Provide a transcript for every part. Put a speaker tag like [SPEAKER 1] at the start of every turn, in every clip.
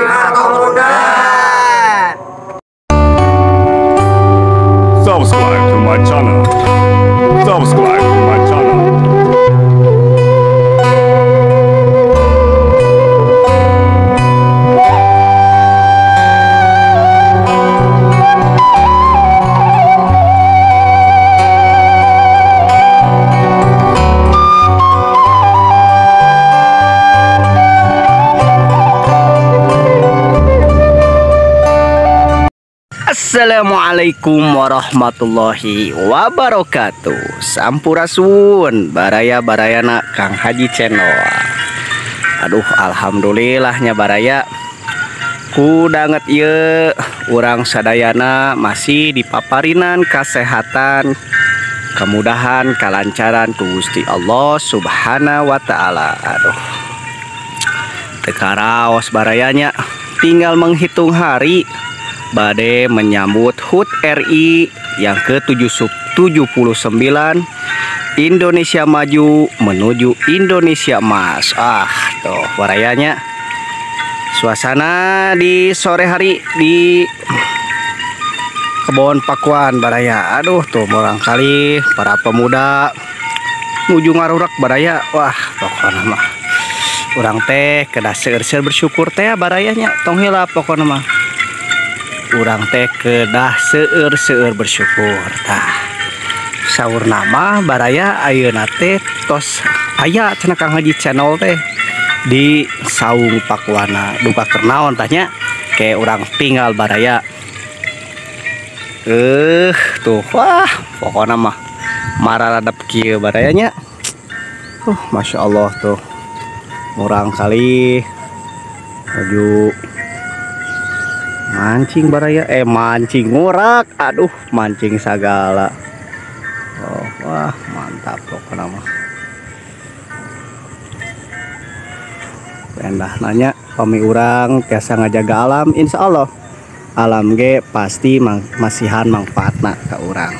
[SPEAKER 1] Komundan.
[SPEAKER 2] Subscribe to my channel. Subscribe to my channel.
[SPEAKER 1] Assalamualaikum warahmatullahi wabarakatuh. Sampurasun baraya-barayana Kang Haji Channel. Aduh, alhamdulillahnya baraya kudanget ye urang sadayana masih dipaparinan kesehatan, kemudahan, kelancaran ku Gusti Allah Subhanahu wa taala. Aduh, tekaraos barayanya tinggal menghitung hari bade menyambut HUT RI yang ke-79, Indonesia Maju menuju Indonesia Emas. Tuh warayanya suasana di sore hari di Kebon Pakuan baraya. Aduh tuh barangkali para pemuda nuju ngarurak baraya. Wah pokoknya mah urang teh kedah seueur bersyukur teh barayanya tong heula pokoknya mah. Urang teh kedah seueur bersyukur. Tah saur nama baraya ayeuna teh tos aya cenah Kang Haji Channel teh di Saung Pakuana. Duka kernaon tanya ke urang tinggal baraya. Tuh wah pokoknya mah mararadep kieu barayanya. Masya Allah tuh urang kali maju mancing baraya, mancing ngurak, aduh mancing segala. Wah mantap pokoknya mah. Pendah nanya pami urang biasa ngajaga alam, insya Allah alam ge pasti masihan manfaatna ke urang.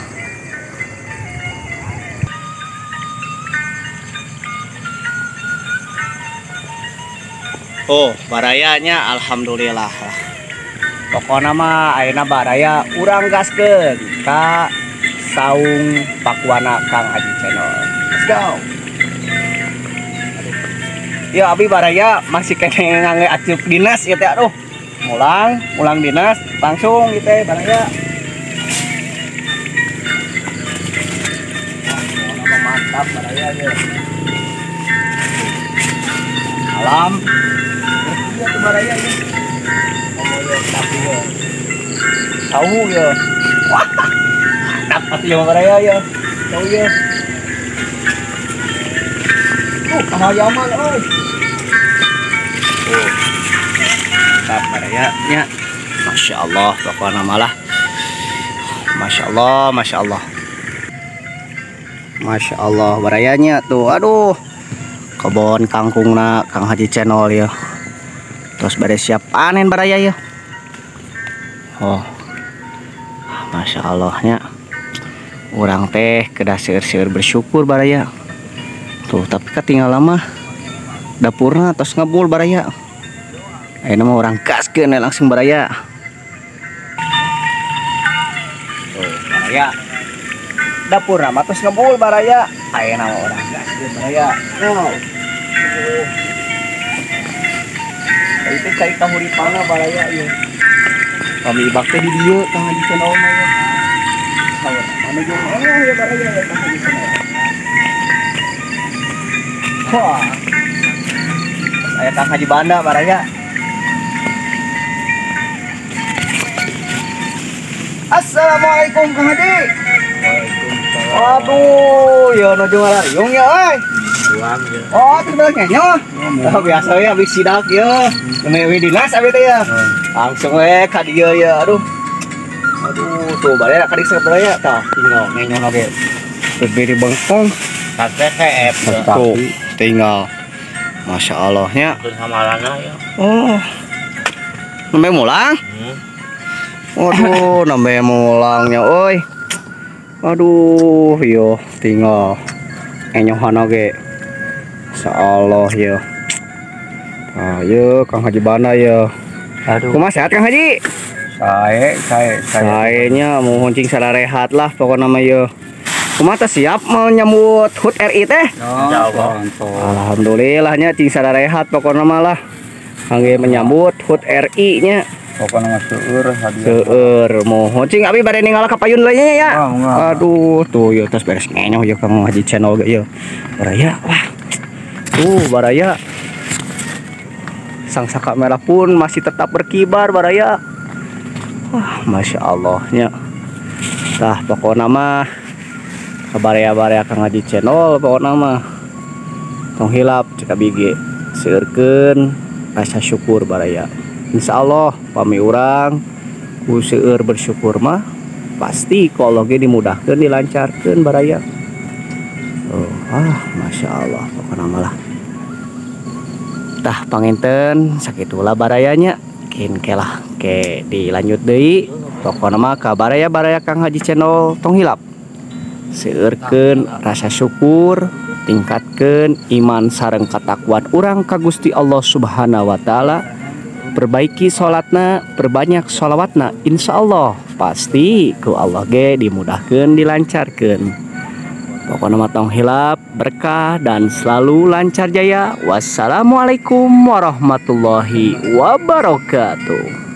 [SPEAKER 1] Barayanya alhamdulillah lah. Pokoknya mah ayeuna baraya urang gaskeun ka Saung Pakuana Kang Haji Channel. Let's go. Ya abi baraya masih kene ngangge acup dinas ieu teh. Aduh. Mulang dinas langsung ieu teh baraya. Pokoknya mantap baraya ge. Alam. Ieu tuh baraya ge. Tahu ya, wah, dapat ya baraya ya, tahu ya. Kahayaman, oi. Dapat barayanya, masya Allah, pokoknya malah, masya Allah, masya Allah, masya Allah barayanya tuh, aduh, kebon kangkungna Kang Haji Channel ya. Terus pada siap panen baraya ya. Masya Allahnya urang teh kedah seueur bersyukur baraya. Tuh tapi ketinggal lama dapurna tos ngebul baraya. Ayeuna mah urang gaskeun langsung baraya. Tuh baraya dapurna mah tos ngebul baraya. Ayeuna mah urang gaskeun baraya. Itu cai kahuripana baraya ieu. Kami ibak teh di dieu Kang Haji Channel mah ya. Saur anu jeung ya baraya ya Kang Haji Channel. Wah. Aya Kang Haji Banda baraya. Assalamualaikum Kang Haji. Waalaikumsalam. Aduh, ya nu jeung ngariung ya euy. Oh, terus nyanyo. Biasa ya habis sidak ya. Mewe dinas abi teh ya. Langsung we ka dieu ya. Aduh. Tuh baraya ka dieu baraya tah tinggal nyanyo oge. Berdiri bengkong.
[SPEAKER 3] KTF
[SPEAKER 1] tuh tinggal. Masya Allahnya.
[SPEAKER 3] Samalana ya.
[SPEAKER 1] Namanya mulang. Waduh, namanya mulangnya oi. Aduh, yo tinggal nyanyohan oge. Insya Allah ya. Yo Kang Haji Banda ya.
[SPEAKER 3] Aduh.
[SPEAKER 1] Kumaha sehat Kang Haji?
[SPEAKER 3] Saya.
[SPEAKER 1] Kayaknya mau huncing salah rehat lah pokoknya mah yo. Kumaha teh siap mau nyambut HUT RI teh? Alhamdulillahnya cing salah rehat pokoknya mah lah. Kangge menyambut HUT RI nya.
[SPEAKER 3] Pokoknya mah seueur hadiah.
[SPEAKER 1] Seueur mau huncing abi bade ninggal ka payun lainnya ya.
[SPEAKER 3] Enggak.
[SPEAKER 1] Aduh, tuh yo tas beres ngenyoh yo Kang Haji channel ge yo. Baraya, wah. Tuh baraya. Sang saka merah pun masih tetap berkibar baraya. Wah, masya Allahnya. Tah pokoknya mah kabaraya-baraya Kang Haji channel pokoknya mah tong hilap cek abg seueurkeun rasa syukur baraya. Insya Allah pami urang ku seueur bersyukur mah pasti ku Allah ge dimudahkeun dilancarkeun baraya. Masya Allah pokoknya malah tah panginten sakitulah barayanya kin kelah ke dilanjut deui pokokna mah ka baraya-baraya Kang Haji channel tong hilap seueurkeun rasa syukur tingkatkeun iman sareng katakwaan urang ka Gusti Allah Subhanahu wa taala perbaiki salatna perbanyak sholawatna insyaallah pasti ku Allah ge dimudahkeun dilancarkeun. Pokoknya matang hilap, berkah dan selalu lancar jaya. Wassalamualaikum warahmatullahi wabarakatuh.